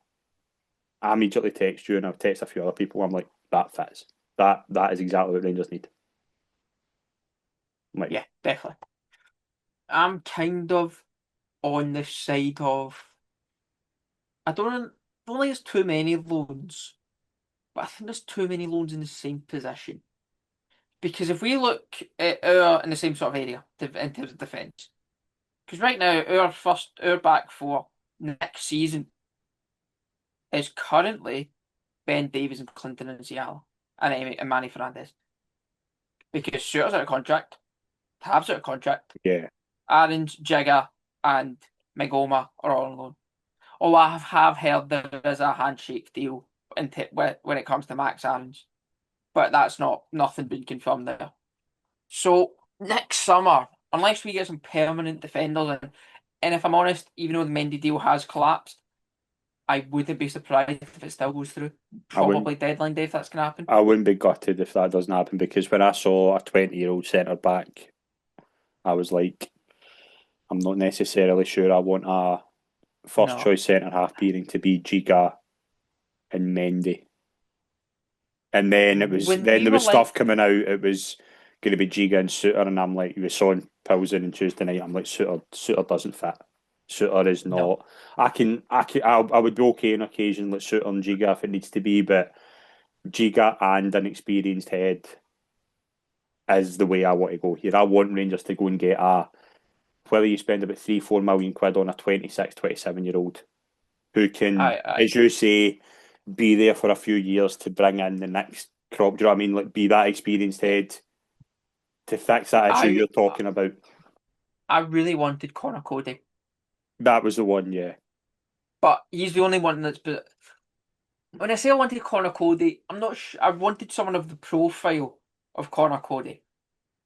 I immediately text you and I've texted a few other people. I'm like, that fits. That is exactly what Rangers need. I'm like, yeah, definitely. I'm kind of on the side of don't think there's too many loans, but I think there's too many loans in the same position. Because if we look at our in the same sort of area in terms of defence, Because right now, our back four next season is currently Ben Davies and Clinton and Ciala and Manny Fernandez. Because Shooter's out of contract, Tab's out of contract, Yeah. Aaron's, Jigger, and Migoma are all on loan. Although I have heard there is a handshake deal when it comes to Max Aaron's, but that's nothing been confirmed there. So next summer, unless we get some permanent defenders in, and if I'm honest, even though the Mendy deal has collapsed, I wouldn't be surprised if it still goes through. I wouldn't. Probably deadline day if that's going to happen. I wouldn't be gutted if that doesn't happen, because when I saw a 20-year-old centre back, I was like, I'm not necessarily sure I want a first No. choice centre half pairing to be Giga and Mendy. And then there was stuff coming out. It was going to be Giga and Suter, and I'm like, we saw in Pilsen on Tuesday night. I'm like, Suter doesn't fit. Suter is not. No. I would be okay on occasion with Suter and Giga if it needs to be, but Giga and an experienced head is the way I want to go here. I want Rangers to go and get whether you spend about 3-4 million quid on a 26, 27-year-old who can, as you say, be there for a few years to bring in the next crop. Do you know what I mean? Like, be that experienced head to fix that issue you're talking about. I really wanted Connor Cody. That was the one, yeah. But he's the only one that's. But when I say I wanted Connor Cody, I'm not sure. I wanted someone of the profile of Connor Cody.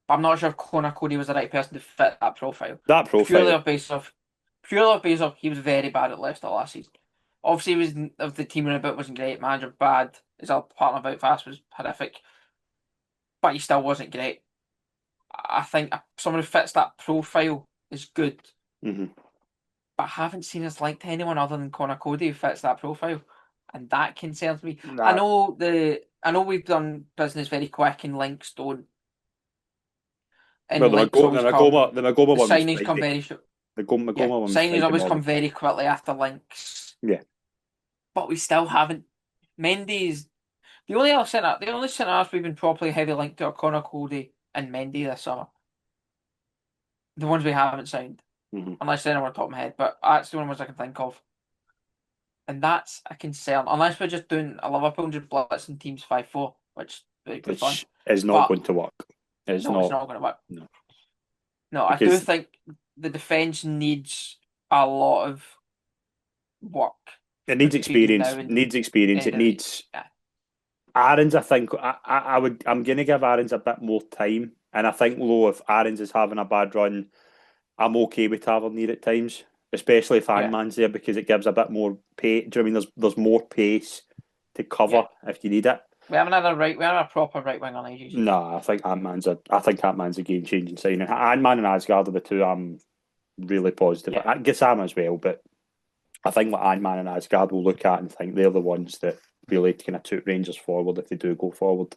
But I'm not sure if Connor Cody was the right person to fit that profile. That profile. Purely off base of he was very bad at Leicester last season. Obviously, he was of the team in a bit wasn't great. Manager bad. His other partner about fast was horrific. But he still wasn't great. I think someone who fits that profile is good. Mm-hmm. But I haven't seen us linked to anyone other than Connor Cody who fits that profile. And that concerns me. I know we've done business very quick and links don't. And well, the Magoma one signings come very short. The Magoma one. Signings always come very quickly after links. Yeah. But we still haven't. Mendy's the only centre we've been properly heavy linked to are Connor Cody and Mendy this summer. The ones we haven't signed. Mm-hmm. Unless anyone on top of my head, but that's the only ones I can think of. And that's a concern. Unless we're just doing a Liverpool just blitzing teams 5-4, which would be fun. Is not going to work. It's not going to work. No, I do think the defence needs a lot of work. It needs experience. It needs. Aaron's, I think I'm going to give Aaron's a bit more time, and I think if Aaron's is having a bad run, I'm okay with Tavernier at times, especially if Hangman's there, because it gives a bit more pace. Do you know what I mean? There's more pace to cover if you need it. We have a proper right wing on ages. No, I think Ant-Man's a game changing signing. Ant-Man and Asgard are the two I'm really positive. Yeah. Gassama as well, but I think what Ant-Man and Asgard will look at and think they're the ones that really kind of took Rangers forward if they do go forward.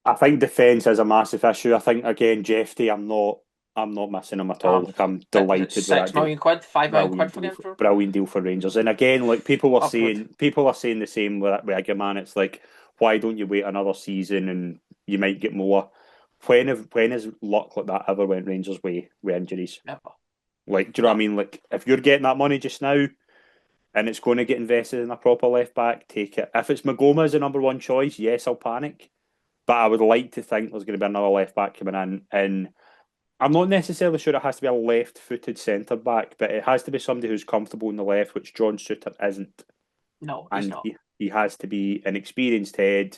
I think defence is a massive issue. I think again, Jeffy, I'm not missing him at all. Like, I'm delighted with that. 6 million quid, 5 million quid for him. Brilliant deal for Rangers. And again, like people are saying the same with Egerman. It's like, why don't you wait another season and you might get more? When has luck like that ever went Rangers' way with injuries? Never. Like, do you know what I mean? Like, if you're getting that money just now and it's going to get invested in a proper left back, take it. If it's Magoma as the number one choice, yes, I'll panic. But I would like to think there's going to be another left back coming in. And I'm not necessarily sure it has to be a left-footed centre back, but it has to be somebody who's comfortable on the left, which John Suter isn't. No, he's not. He has to be an experienced head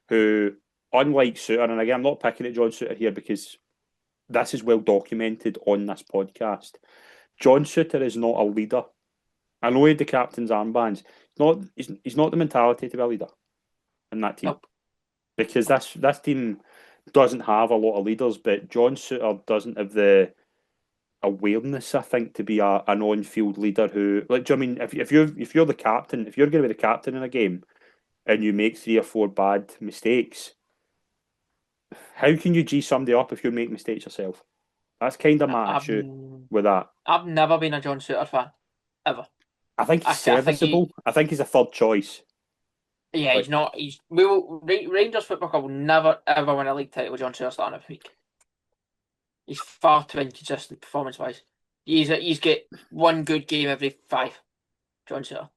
who, unlike Suter, and again, I'm not picking at John Suter here because this is well documented on this podcast. John Suter is not a leader. I know he had the captain's armbands. He's not the mentality to be a leader in that team. Nope. Because this team doesn't have a lot of leaders, but John Suter doesn't have the awareness, I think, to be an on-field leader who, like, do you know what I mean? If you're the captain, if you're going to be the captain in a game and you make 3 or 4 bad mistakes, how can you G somebody up if you make mistakes yourself? That's kind of my issue with that. I've never been a John Suter fan, ever. I think he's serviceable. I think he's a third choice. Yeah, he's not. Rangers Football Club will never ever win a league title with John Suter starting every week. He's far too inconsistent performance-wise. He's got one good game every 5. John Souttar.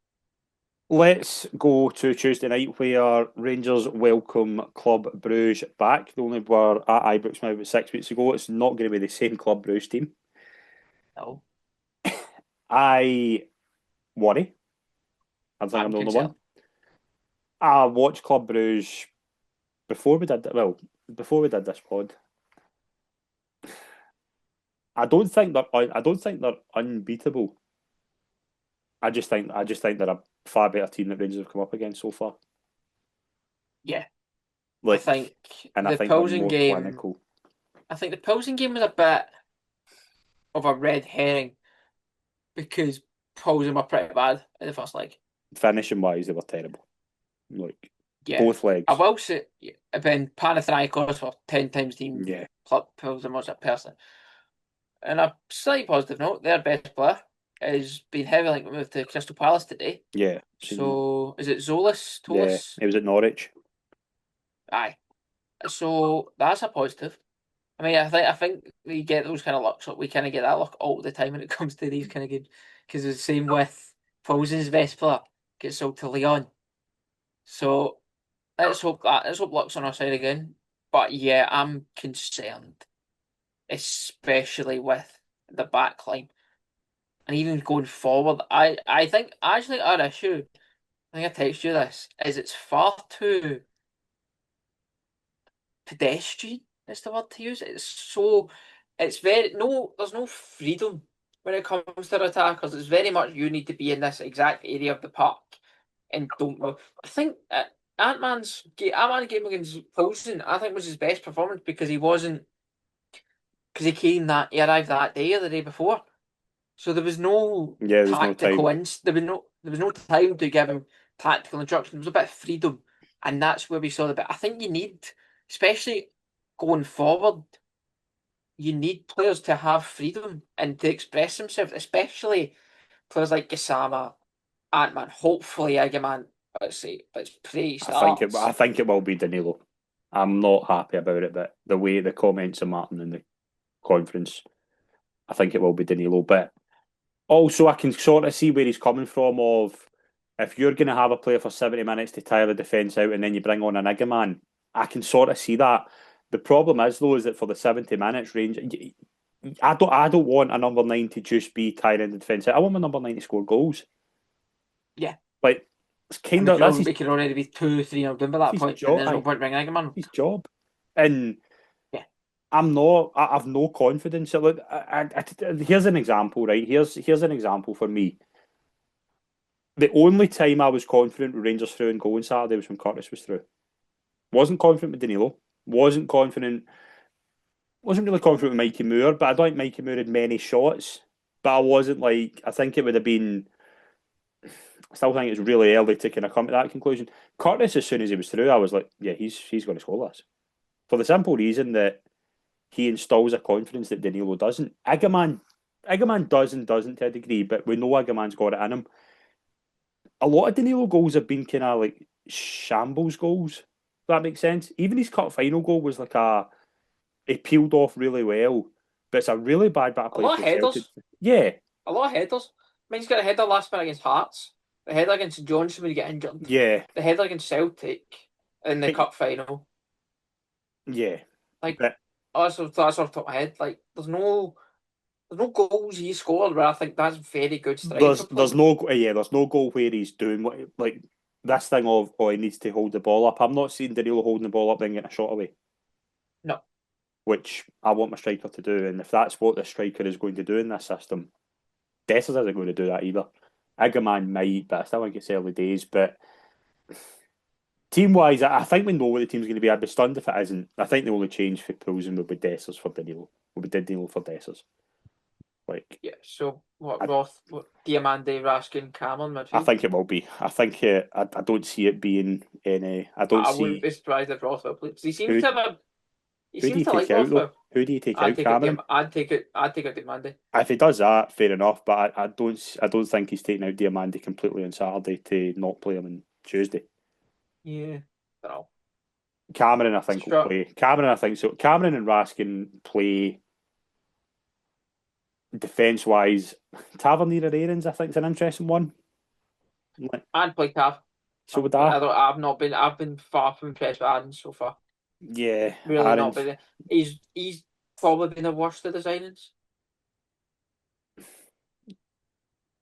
Let's go to Tuesday night where Rangers welcome Club Brugge back. They only were at Ibrox now about 6 weeks ago. It's not going to be the same Club Brugge team. No, I worry. I think I'm the only one. concerned. I watched Club Brugge before we did this pod. I don't think they're unbeatable. I just think they're a far better team that Rangers have come up against so far. Yeah, Like, I think and the I think they're Pilsen more game. clinical. I think the Pilsen game was a bit of a red herring because Pilsen were pretty bad in the first leg. Finishing wise, they were terrible. Like Yeah, both legs. I will say, Ben Panathinaikos were 10 times team. Yeah, Club Pilsen was a person. And a slightly positive note, their best player is been heavily moved to Crystal Palace today. yeah. So is it Zolis? Yeah, Tolis? it was at Norwich. Aye. So that's a positive. I mean, I think we get those kind of lucks. We kind of get that luck all the time when it comes to these kind of games. Because it's the same with Pilsen's best player gets sold to Leon. So let's hope luck's on our side again. But yeah, I'm concerned, especially with the back line. And even going forward, I think actually our issue, I think I texted you this, is it's far too pedestrian is the word to use. It's very there's no freedom when it comes to attackers. It's very much you need to be in this exact area of the park and don't move. I think Ant-Man's game against Pilsen, I think was his best performance because he he arrived that day or the day before. So there was no Yeah, there's no tactical time. there was no time to give him tactical instruction. There was a bit of freedom, and that's where we saw the bit. I think you need, especially going forward, you need players to have freedom and to express themselves, especially players like Gisama, Ant-Man, hopefully Eggman, let's pray starts. I think it will be Danilo. I'm not happy about it, but the way the comments are Martin in the conference, I think it will be Danilo. But also, I can sort of see where he's coming from. Of if you're going to have a player for 70 minutes to tire the defence out, and then you bring on an Iggaman, I can sort of see that. The problem is though, is that for the 70 minutes range, I don't want a number 9 to just be tiring the defence out. I want my number 9 to score goals. Yeah. Like it's kind of we could already be 2-3 down by that point, job, and there's no point bringing Eggman. His job, and yeah, I've no confidence. Look, here's an example, right? Here's an example for me. The only time I was confident with Rangers through and goal on Saturday was when Curtis was through. Wasn't confident with Danilo. Wasn't really confident with Mikey Moore, but I don't think Mikey Moore had many shots. But I wasn't like, I think it would have been, I still think it's really early to kind of come to that conclusion. Curtis, as soon as he was through, I was like, yeah, he's going to score this. For the simple reason that he installs a confidence that Danilo doesn't. Iggaman does and doesn't to a degree, but we know Iggaman's got it in him. A lot of Danilo goals have been kind of like shambles goals, if that makes sense. Even his cup final goal was like he peeled off really well, but it's a really bad back play. A lot of headers. Yeah. A lot of headers. I mean, he's got a header last minute against Hearts, the header against Johnson when he got injured, Yeah. the header against Celtic in the cup final. Yeah. Like, but, that's off the top of my head. Like, there's no goals he scored where I think that's very good striker. There's no goal where he's doing what, like this thing of he needs to hold the ball up. I'm not seeing Danilo holding the ball up then getting a shot away. No. Which I want my striker to do, and if that's what the striker is going to do in this system, Dessers isn't going to do that either. Iggaman might, but I still think it's early days. But team-wise, I think we know what the team's going to be. I'd be stunned if it isn't. I think the only change for Poulsen would be Dessers for Danilo. We did Danilo for Dessers. Like, yeah, so what Roth, Diamande, Raskin, Cameron midfield? I think it will be. I think I don't see it being any. I wouldn't be surprised if Rothwell plays. He seems to have a. He Who do seems you to like take out Rothwell. though? Who do you take out? Cameron? I'd take it Diamande. If he does that, fair enough. But I don't think he's taking out Diamande completely on Saturday to not play him on Tuesday. Yeah, no. Cameron, I think will play. Cameron, I think so. Cameron and Raskin play defence-wise, Tavernier or Aarons, I think, is an interesting one. I'd play Cav. So would that? I've been far from impressed with Adams so far. Yeah, Really not Aaron's. been. He's probably been the worst of the signings.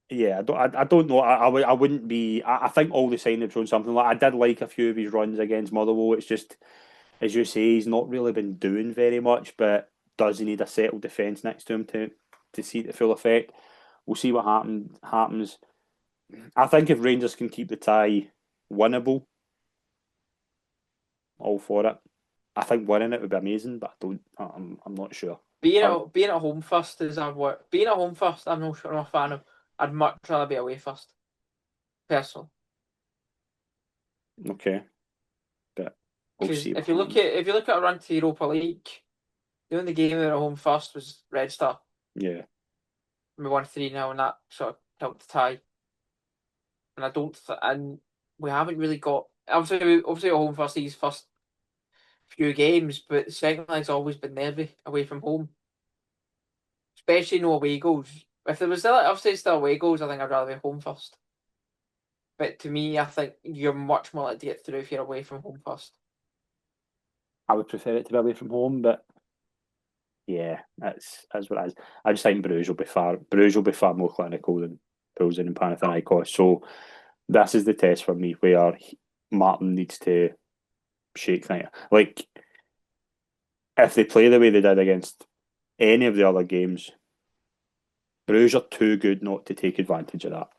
Yeah, I don't know. I wouldn't be. I think all the sign have shown something. Like I did like a few of his runs against Motherwell. It's just, as you say, he's not really been doing very much. But does he need a settled defence next to him to see the full effect? We'll see what happens. I think if Rangers can keep the tie winnable, all for it. I think winning it would be amazing, but I don't. I'm not sure. Being at home first is being at home first. I'm not sure I'm a fan of. I'd much rather be away first, personally. Okay, but we'll Because see. if you look at a run to the Europa League, the only game we were at home first was Red Star. Yeah, We won 3-0 and that sort of helped the tie. And and we haven't really got obviously at home first these first few games, but the second leg's always been nervy away from home. Especially no away goals. If there was still away goals, I think I'd rather be home first. But to me, I think you're much more likely to get through if you're away from home first. I would prefer it to be away from home, but yeah, that's what it is. I just think Bruges will be far more clinical than Pilsen and Panathinaikos. So this is the test for me where Martin needs to shake things. Like if they play the way they did against any of the other games, Bruges are too good not to take advantage of that.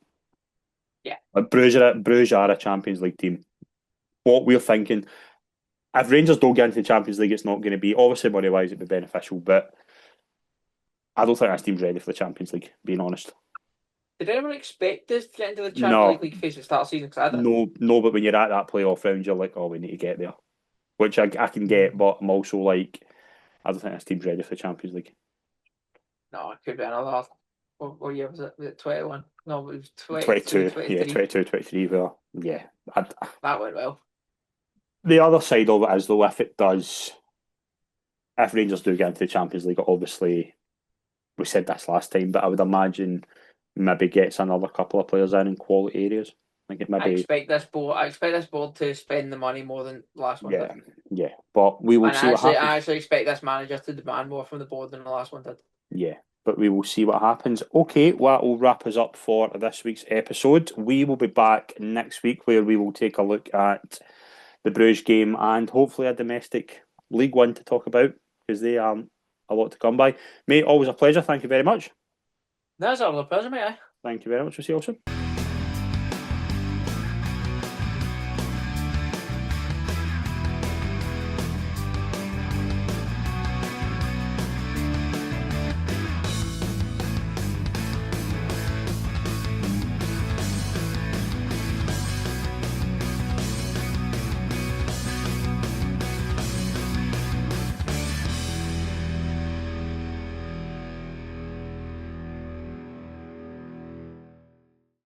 Yeah. Like Bruges are a Champions League team. What we're thinking, if Rangers don't get into the Champions League, it's not going to be, obviously money-wise it'd be beneficial, but I don't think this team's ready for the Champions League, being honest. Did anyone expect us to get into the Champions No, League phase at the start of the season? 'Cause I didn't. no, but when you're at that playoff round, you're like, oh, we need to get there. Which I can get, but I'm also like, I don't think this team's ready for the Champions League. No, it could be another. What year was it? Was it 21? No, it was 22, 23. yeah, 22, 23, well, yeah. That went well. The other side of it is, though, if Rangers do get into the Champions League, obviously, we said this last time, but I would imagine maybe gets another couple of players in quality areas. Like it maybe, I expect this board to spend the money more than the last one yeah, did. yeah. But we will And see what happens. I actually expect this manager to demand more from the board than the last one did. Yeah, but we will see what happens. Okay, well, that will wrap us up for this week's episode. We will be back next week where we will take a look at the Bruges game and hopefully a domestic League One to talk about because they are a lot to come by. Mate, always a pleasure. Thank you very much. That's all a pleasure, mate. Thank you very much. We'll see you all soon.